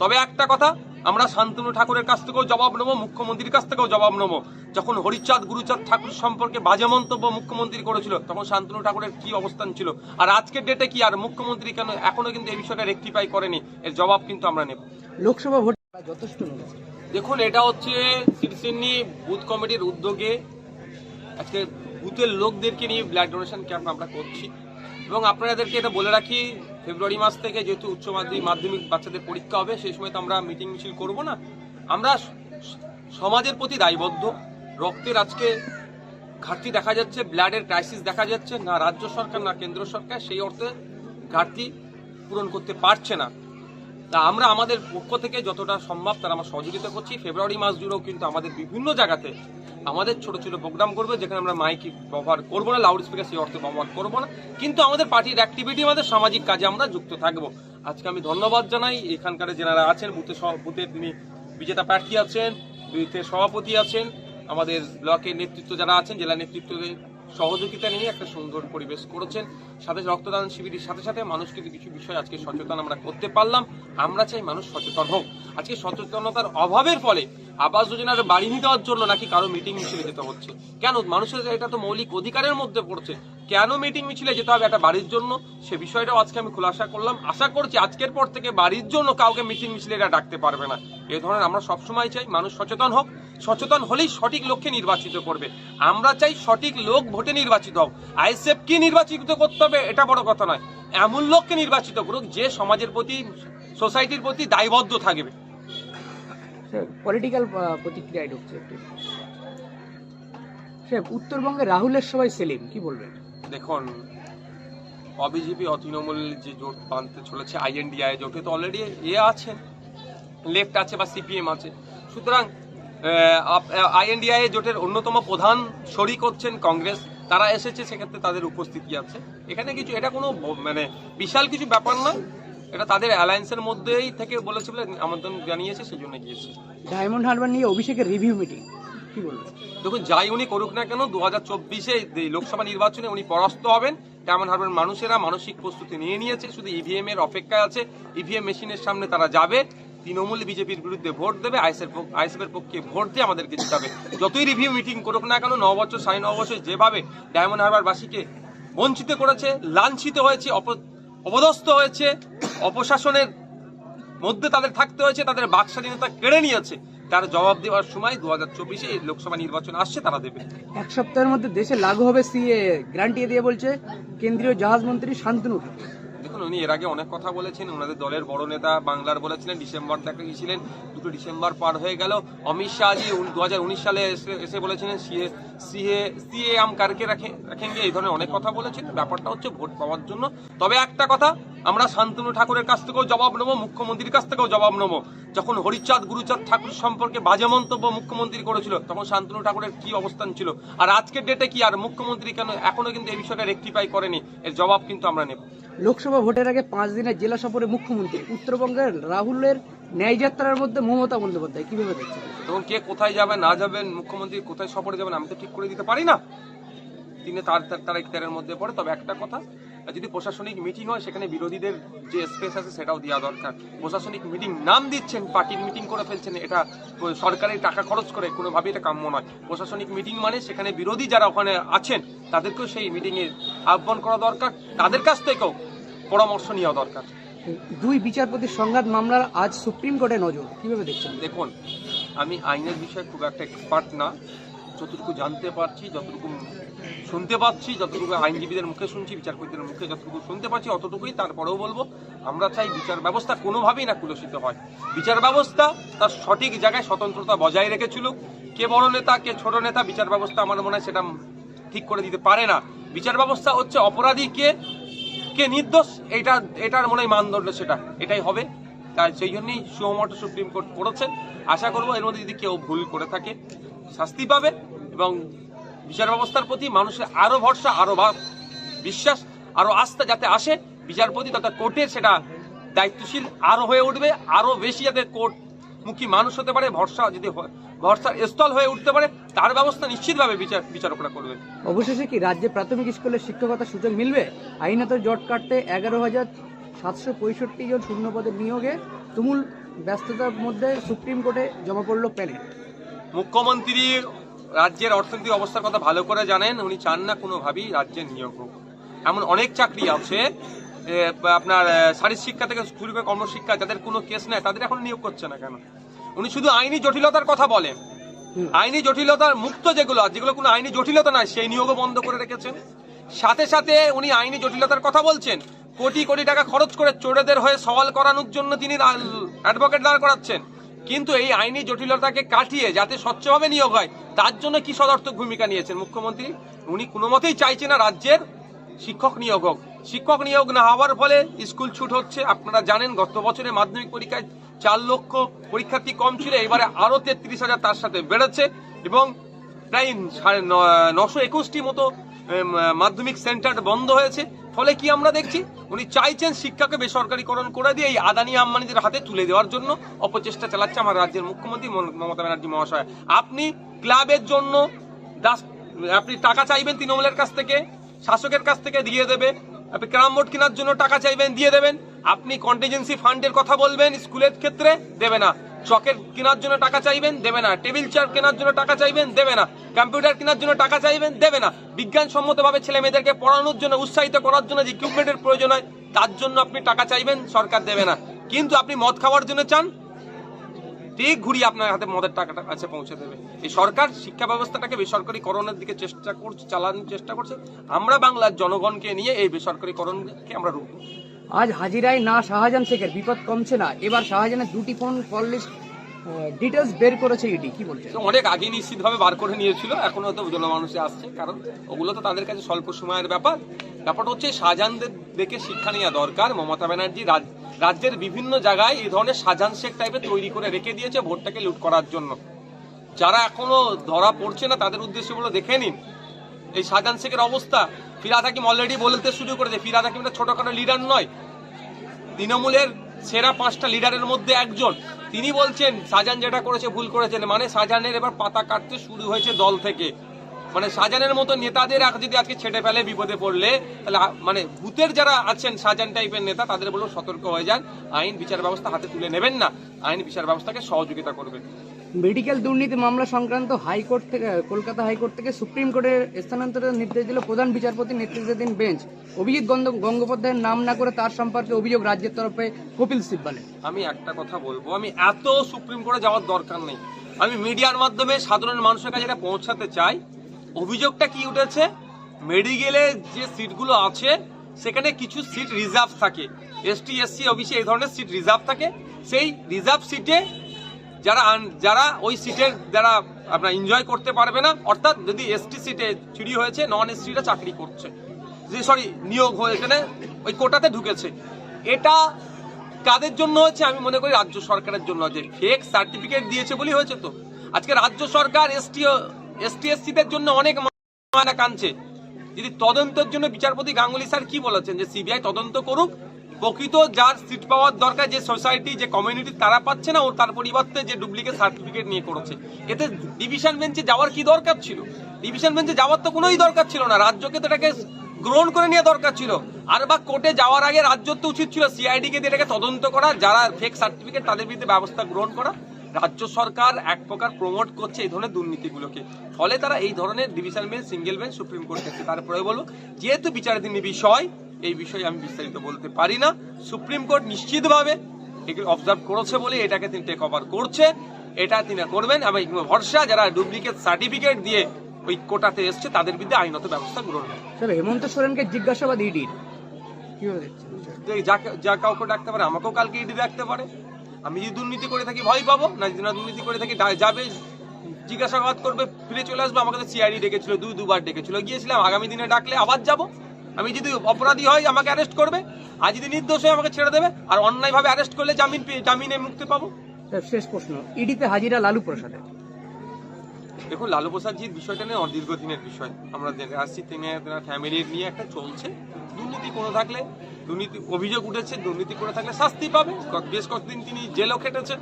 তবে একটা কথা, আমরা শান্তনু ঠাকুরের কাছ থেকেও জবাব নেবো, মুখ্যমন্ত্রীর কাছ থেকেও জবাব নেবো। যখন হরিচাঁদ গুরুচাঁদ ঠাকুর সম্পর্কে বাজে মন্তব্য মুখ্যমন্ত্রী করেছিল, তখন শান্তনু ঠাকুরের কি অবস্থান ছিল, আর আজকের ডেটে কি, আর মুখ্যমন্ত্রী কেন এখনো কিন্তু এই বিষয়টা রেকটিফাই করেনি, এর জবাব কিন্তু আমরা নেব। লোকসভা ভোট যথেষ্ট হয়েছে। দেখুন, এটা হচ্ছে সিরসিন্নি বুথ কমিটির উদ্যোগে আজকে বুথের লোকদেরকে নিয়ে ব্লাড ডোনেশন ক্যাম্প আমরা করছি। এবং আপনাদেরকে এটা বলে রাখি, ফেব্রুয়ারি মাস থেকে যেহেতু উচ্চ মাধ্যমিক বাচ্চাদের পরীক্ষা হবে, সেই সময় তো আমরা মিটিং মিছিল করব না। আমরা সমাজের প্রতি দায়বদ্ধ। রক্তের আজকে ঘাটতি দেখা যাচ্ছে, ব্লাডের ক্রাইসিস দেখা যাচ্ছে, না রাজ্য সরকার না কেন্দ্র সরকার সেই অর্থে ঘাটতি পূরণ করতে পারছে না। তা আমরা আমাদের পক্ষ থেকে যতটা সম্ভব তারা আমরা সহযোগিতা করছি। ফেব্রুয়ারি মাস জুড়েও কিন্তু আমাদের বিভিন্ন জায়গাতে আমাদের ছোট ছোট প্রোগ্রাম করবে, যেখানে আমরা মাইক ব্যবহার করবো না, লাউড স্পিকার সেই অর্থে ব্যবহার করবো না, কিন্তু আমাদের পার্টির অ্যাক্টিভিটি, আমাদের সামাজিক কাজে আমরা যুক্ত থাকবো। আজকে আমি ধন্যবাদ জানাই এখানকার যারা আছেন, বুথের তিনি বিজেতা প্রার্থী আছেন, বুথের সভাপতি আছেন, আমাদের ব্লকের নেতৃত্ব যারা আছেন, জেলা নেতৃত্বদের সহযোগিতা নিয়ে একটা সুন্দর পরিবেশ করেছেন। সাথে রক্তদান শিবিরের সাথে সাথে মানুষকে কিছু বিষয় আজকে সচেতন আমরা করতে পারলাম। আমরা চাই মানুষ সচেতন হোক। আজকে সচেতনতার অভাবের ফলে আবাস যোজনার বাড়ি নিয়ে দেওয়ার জন্য নাকি কারো মিটিং মিছিলে যেতে হচ্ছে। কেন? মানুষের এটা তো মৌলিক অধিকারের মধ্যে পড়ছে, কেন মিটিং মিছিলে যেতে হবে একটা বাড়ির জন্য? সে বিষয়টাও আজকে আমি খোলাসা করলাম। আশা করছি আজকের পর থেকে বাড়ির জন্য কাউকে মিটিং মিছিলে এটা ডাকতে পারবে না। এই ধরনের আমরা সবসময় চাই মানুষ সচেতন হোক। সচেতন হলেই সঠিক লক্ষ্যে নির্বাচিত করবে। আমরা চাই সঠিক লোক ভোটে নির্বাচিত হোক। আইএসএফ কি নির্বাচিত করতে হবে এটা বড় কথা নয়, এমন লোককে নির্বাচিত করুক যে সমাজের প্রতি, সোসাইটির প্রতি দায়বদ্ধ থাকবে। পলিটিক্যাল প্রতিক্রিয়ায় ঢুকছে একটু। উত্তরবঙ্গে রাহুলের সবাই সেলিম, কি বলবেন? দেখুন, বিজেপি তৃণমূল যে জোট বাঁধতে চলেছে, আইএনডিআই জোটে তো অলরেডি আছেন, লেফট আছে বা সিপিএম আছে। সুতরাং আইএনডিআই জোটের অন্যতম প্রধান শরিক হচ্ছেন কংগ্রেস, তারা এসেছে, সেক্ষেত্রে তাদের উপস্থিতি আছে এখানে। কিছু এটা কোনো মানে বিশাল কিছু ব্যাপার না, এটা তাদের অ্যালায়েন্সের মধ্যেই থেকে বলেছে বলে আমন্ত্রণ জানিয়েছে, সেই জন্য গিয়েছে। ডায়মন্ড হারবার নিয়ে অভিষেকের রিভিউ মিটিং, কি বলবেন? দেখুন, যাই উনি করুক না কেন, 2024-এ লোকসভা নির্বাচনে উনি পরাস্ত হবেন। ডায়মন্ড হারবার মানুষেরা মানসিক প্রস্তুতি নিয়ে নিয়েছে, শুধু ইভিএম এর অপেক্ষায় আছে। ইভিএম মেশিনের সামনে তারা যাবে, তৃণমূল বিজেপির বিরুদ্ধে ভোট দেবে, আইএসএফ এর পক্ষে ভোট দিয়ে আমাদেরকে জিতাবে। যতই রিভিউ মিটিং করুক না কেন, 9 বছর 9.5 বছর যেভাবে ডায়মন্ড হারবারবাসীকে বঞ্চিত করেছে, লাঞ্ছিত হয়েছে, অপদস্থ হয়েছে, অপশাসনের মধ্যে তাদের থাকতে হয়েছে, তাদের বাক স্বাধীনতা কেড়ে নিয়েছে, তার জবাব দেওয়ার সময় 2024-এ এই লোকসভা নির্বাচন আসছে, তারা দেবে। এক সপ্তাহের মধ্যে দেশে লাগু হবে সিএ, গ্যারান্টি দিয়ে বলছে কেন্দ্রীয় জাহাজ মন্ত্রী শান্তনু ঠাকুর। দেখুন, উনি এর আগে অনেক কথা বলেছেন, ওনাদের দলের বড় নেতা বাংলার বলেছিলেন, ডিসেম্বর দেখা গিয়েছিলেন, 2 ডিসেম্বর পার হয়ে গেল। অমিত শাহজি 2019 সালে এসে বলেছিলেন সিএ আম কারকে রাখেঙ্গে, এই ধরনের অনেক কথা বলেছেন। ব্যাপারটা হচ্ছে ভোট পাওয়ার জন্য। তবে একটা কথা, আমরা শান্তনু ঠাকুরের কাছ থেকেও জবাব নেবো, মুখ্যমন্ত্রীর কাছ থেকেও জবাব নেবো। যখন হরিচাঁদ গুরুচাঁদ ঠাকুর সম্পর্কে বাজে মন্তব্য মুখ্যমন্ত্রী করেছিল, তখন শান্তনু ঠাকুরের কি অবস্থান ছিল, আর আজকের ডেটে কি, আর মুখ্যমন্ত্রী কেন এখনো কিন্তু এই বিষয়টা রেকটিফাই করেনি, এর জবাব কিন্তু আমরা নেব। লোকসভা ভোটের আগে 5 দিনের জেলা সফরে মুখ্যমন্ত্রী, উত্তরবঙ্গের রাহুলের ন্যায়যাত্রার মধ্যে মমতা বন্দ্যোপাধ্যায়, কিভাবে দেখছেন? তখন কে কোথায় যাবে না যাবেন, মুখ্যমন্ত্রী কোথায় সফরে যাবেন, আমি তো ঠিক করে দিতে পারি না। তিনি তার ইখতিয়ারের মধ্যে পড়ে। তবে একটা কথা, যদি প্রশাসনিক মিটিং হয়, সেখানে বিরোধীদের যে স্পেস আছে সেটাও দেওয়া দরকার। প্রশাসনিক মিটিং নাম দিচ্ছেন, পার্টির মিটিং করে ফেলছেন, এটা সরকারি টাকা খরচ করে কোনোভাবেই এটা কাম্য নয়। প্রশাসনিক মিটিং মানে সেখানে বিরোধী যারা ওখানে আছেন তাদেরকেও সেই মিটিংয়ে আহ্বান করা দরকার, তাদের কাছ থেকেও পরামর্শ নেওয়া দরকার। 2 বিচারপতির সংঘাত মামলার আজ সুপ্রিম কোর্টে নজর, কিভাবে দেখছেন? দেখুন, আমি আইনের বিষয়ে খুব একটা এক্সপার্ট না, যতটুকু জানতে পারছি, যতটুকু শুনতে পাচ্ছি, যতটুকু আইনজীবীদের মুখে শুনছি, বিচারপতিদের মুখে যতটুকু শুনতে পাচ্ছি, অতটুকুই। তারপরেও বলবো, আমরা চাই বিচার ব্যবস্থা কোনোভাবেই না কুলসিত হয়। বিচার ব্যবস্থা তার সঠিক জায়গায় স্বতন্ত্রতা বজায় রেখেছিল। কে বড় নেতা কে ছোট নেতা, বিচার ব্যবস্থা আমার মনে হয় সেটা ঠিক করে দিতে পারে না। বিচার ব্যবস্থা হচ্ছে অপরাধী কে নির্দোষ, এটার মনে হয় মানদণ্ড, সেটা এটাই হবে। তাই সেই জন্যই সুমোটো সুপ্রিম কোর্ট করেছেন। আশা করবো এর মধ্যে যদি কেউ ভুল করে থাকে শাস্তি পাবে, এবং বিচার ব্যবস্থার প্রতি মানুষের আরো ভরসা, আরো বিশ্বাস, আরো আস্থা যাতে আসে বিচারপতি তথা কোর্টের, সেটা দায়িত্বশীল আরো হয়ে উঠবে, আরো বেশি যাতে কোর্টমুখী মানুষ হতে পারে, ভরসার স্থল হয়ে উঠতে পারে, তার ব্যবস্থা নিশ্চিতভাবে বিচারকরা করবে। অবশেষে কি রাজ্যে প্রাথমিক স্কুলের শিক্ষকতার সুযোগ মিলবে? আইনত জট কাটতে 11,765 জন শূন্য পদের নিয়োগে তুমুল ব্যস্ততার মধ্যে সুপ্রিম কোর্টে জমা পড়লো প্যানেল। মুখ্যমন্ত্রী রাজ্যের অর্থনৈতিক অবস্থার কথা ভালো করে জানেন, উনি চান না কোনোভাবেই রাজ্যের নিয়োগ হোক। এমন অনেক চাকরি আছে আপনার শারীরিক শিক্ষা থেকে শুরু করে কর্মশিক্ষা, যাদের কোনো কেস নেই, তাদের এখন নিয়োগ করছে না কেন? উনি শুধু আইনি জটিলতার কথা বলেন, আইনি জটিলতার মুক্ত যেগুলো কোনো আইনি জটিলতা নাই সেই নিয়োগও বন্ধ করে রেখেছেন। সাথে সাথে উনি আইনি জটিলতার কথা বলছেন, কোটি কোটি টাকা খরচ করে চোরেদের হয়ে সওয়াল করানোর জন্য তিনি অ্যাডভোকেট দাঁড় করাচ্ছেন। কিন্তু এই আইনি জটিলতাকে কাটিয়ে যাতে স্বচ্ছভাবে নিয়োগ হয়, তার জন্য কি সদর্থক ভূমিকা নিয়েছেন মুখ্যমন্ত্রী? উনি কোনো মতেই চাইছেন না রাজ্যের শিক্ষক নিয়োগ হোক। শিক্ষক নিয়োগ না হওয়ার ফলে স্কুল ছুট হচ্ছে। আপনারা জানেন গত বছরে মাধ্যমিক পরীক্ষায় 4 লক্ষ পরীক্ষার্থী কম ছিল, এবারে আরো 33,000 তার সাথে বেড়েছে এবং প্রায় 921টি মতো মাধ্যমিক সেন্টার বন্ধ হয়েছে। ফলে কি আমরা দেখছি, উনি চাইছেন শিক্ষাকে বেসরকারীকরণ করে দিয়ে এই আদানি আম্বানিদের হাতে তুলে দেওয়ার জন্য অপচেষ্টা চালাচ্ছে আমার রাজ্যের মুখ্যমন্ত্রী মমতা ব্যানার্জি মহাশয়। আপনি ক্লাবের জন্য আপনি টাকা চাইবেন তৃণমূলের কাছ থেকে, শাসকের কাছ থেকে দিয়ে দেবে। আপনি ক্যারাম বোর্ড কেনার জন্য টাকা চাইবেন, দিয়ে দেবেন। আপনি কন্টিনজেন্সি ফান্ডের কথা বলবেন স্কুলের ক্ষেত্রে, দেবে না। চকের কেনার জন্য টাকা চাইবেন, দেবে না। টেবিল চেয়ার কেনার জন্য টাকা চাইবেন, দেবে না। কম্পিউটার কেনার জন্য টাকা চাইবেন, দেবে না। বিজ্ঞানসম্মতভাবে ছেলে মেয়েদেরকে পড়ানোর জন্য, উৎসাহিত করার জন্য যে ইকুইপমেন্টের প্রয়োজন হয়, তার জন্য আপনি টাকা চাইবেন, সরকার দেবে না। কিন্তু আপনি মদ খাওয়ার জন্য চান, ঠিক ঘুরিয়ে আপনার হাতে মদের টাকাটা কাছে পৌঁছে দেবে। এই সরকার শিক্ষা ব্যবস্থাটাকে বেসরকারীকরণের দিকে চালানোর চেষ্টা করছে। আমরা বাংলার জনগণকে নিয়ে এই বেসরকারীকরণকে আমরা রুখব। আজ হাজিরায় না শাহজাহান শেখের বিপদ কমছে না, এবার শাহজাহানের 2টি ফোন কল লিস্ট ডিটেলস বের করেছে ইডি, কি বলছে? অনেক আগে নিশ্চিতভাবে বার করে নিয়েছিল, এখনো তো জনমানুষে আসছে, কারণ ওগুলো তো তাদের কাছে স্বল্প সময়ের ব্যাপারটা হচ্ছে শাহজাহানদের দেখে শিক্ষা নেওয়া দরকার। মমতা ব্যানার্জি রাজ্যের বিভিন্ন জায়গায় এই ধরনের শাহজাহান শেখ টাইপের তৈরি করে রেখে দিয়েছে ভোটটাকে লুট করার জন্য। যারা এখনো ধরা পড়ছে না তাদের উদ্দেশ্যে বলে দেখে নিন এই শাহজাহান শেখের অবস্থা। ফিরহাদ হাকিম অলরেডি বলতে শুরু করেছে, ফিরহাদ হাকিম ছোটখাটো লিডার নয়, তৃণমূলের সেরা 5টা লিডারের মধ্যে একজন। তিনি বলছেন শাহজাহান যেটা করেছে ভুল করেছেন, মানে শাহজাহানের এবার পাতা কাটতে শুরু হয়েছে দল থেকে। মানে শাহজাহানের মতো নেতাদের যদি আজকে ছেড়ে ফেলে বিপদে পড়লে, তাহলে মানে ভূতের যারা আছেন শাহজাহান টাইপের নেতা, তাদের বলবো সতর্ক হয়ে যান, আইন বিচার ব্যবস্থা হাতে তুলে নেবেন না, আইন বিচার ব্যবস্থাকে সহযোগিতা করবেন। মেডিকেল দুর্নীতি মামলা সংক্রান্ত হাইকোর্ট থেকে, কলকাতা হাইকোর্ট থেকে সুপ্রিম কোর্টের স্থানান্তরের নির্দেশ দিল প্রধান বিচারপতির নেতৃত্বাধীন বেঞ্চ। অভিজিৎ গঙ্গোপাধ্যায়ের নাম না করে তার সম্পর্কে অভিযোগ রাজ্যের তরফে কপিল সিব্বলের। আমি একটা কথা বলবো, আমি এত সুপ্রিম কোর্টে যাওয়ার দরকার নেই। আমি মিডিয়ার মাধ্যমে সাধারণ মানুষের কাছে এটা পৌঁছাতে চাই। অভিযোগটা কি উঠেছে, মেডিকেলে যে সিটগুলো আছে সেখানে কিছু সিট রিজার্ভ থাকে, এসটি এসসি ওবিসি এই ধরনের সিট রিজার্ভ থাকে। সেই রিজার্ভ সিটে যারা ওই সিটের যারা আপনার এনজয় করতে পারবে না, অর্থাৎ যদি এসটি সিটে চুরি হয়েছে, নন এসটিরা চাকরি করছে, নিয়োগ হয়ে এখানে ওই কোটাতে ঢুকেছে। এটা কাদের জন্য হচ্ছে? আমি মনে করি রাজ্য সরকারের জন্য, যে ফেক সার্টিফিকেট দিয়েছে বলেই হয়েছে। তো আজকে রাজ্য সরকার এসটি এসসিদের জন্য অনেক মায়না কাঁদছে। যদি তদন্তের জন্য বিচারপতি গাঙ্গুলি স্যার কি বলেছেন, যে সিবিআই তদন্ত করুক, প্রকৃত যার সিট পাওয়ার দরকার, যে সোসাইটি যে কমিউনিটি তারা পাচ্ছে না, ও তার পরিবর্তে যে ডুপ্লিকেট সার্টিফিকেট নিয়ে করেছে। এতে ডিভিশন বেঞ্চে যাওয়ার কি দরকার ছিল? ডিভিশন বেঞ্চে যাওয়ার তো কোনোই দরকার ছিল না, রাজ্যকে তো এটাকে গ্রহণ করে নেওয়া দরকার ছিল। আর বা কোর্টে যাওয়ার আগে রাজ্য তো উচিত ছিল সিআইডি কে দিয়ে এটাকে তদন্ত করা, যারা ফেক সার্টিফিকেট তাদের বিরুদ্ধে ব্যবস্থা গ্রহণ করা। রাজ্য সরকার এক প্রকার প্রমোট করছে এই ধরনের দুর্নীতিগুলোকে, ফলে তারা এই ধরনের division bench, single bench supreme court থেকে। তারপরে বলবো, যেহেতু বিচারাধীন বিষয়, এই বিষয়ে আমি বিস্তারিত বলতে পারি না। সুপ্রিম কোর্ট নিশ্চিতভাবে এগুলো অবজার্ভ করেছে বলে এটাকে তিনি টেক ওভার করছে, এটা তিনি করবেন। আমি ভরসা যারা ডুপ্লিকেট সার্টিফিকেট দিয়ে ওই কোটাতে এসছে তাদের বিরুদ্ধে আইনত ব্যবস্থা গ্রহণ হবে। স্যার, হেমন্ত সোরেনকে জিজ্ঞাসাবাদ ইডির, কিভাবে দেখছেন? যা কাউকে ডাকতে পারে, আমাকেও কালকে ইডি ডাকতে পারে। আমি যদি দুর্নীতি করে থাকি ভয় পাবো না, যদি না দুর্নীতি করে থাকি যাবে, জিজ্ঞাসাবাদ করবে, ফিরে চলে আসবো। আমাকে তো সিআইডি ডেকেছিল, দুবার ডেকেছিল, গিয়েছিলাম। আগামী দিনে ডাকলে আবার যাব। আমি যদি অপরাধী হয় আমাকে অ্যারেস্ট করবে, আর যদি নির্দোষ হয় আমাকে ছেড়ে দেবে, আর অন্যায়ভাবে অ্যারেস্ট করলে জামিনে মুক্তি পাবো। শেষ প্রশ্ন, ইডিতে হাজিরা লালু প্রসাদের। দেখুন, লালু প্রসাদজির বিষয়টা নিয়ে দীর্ঘদিনের বিষয়, আমরা আসছি, তিনি ফ্যামিলির নিয়ে একটা চলছে। দুর্নীতি করে থাকলে, দুর্নীতি অভিযোগ উঠেছে, দুর্নীতি করে থাকলে শাস্তি পাবে। বেশ কতদিন তিনি জেলও খেটেছেন।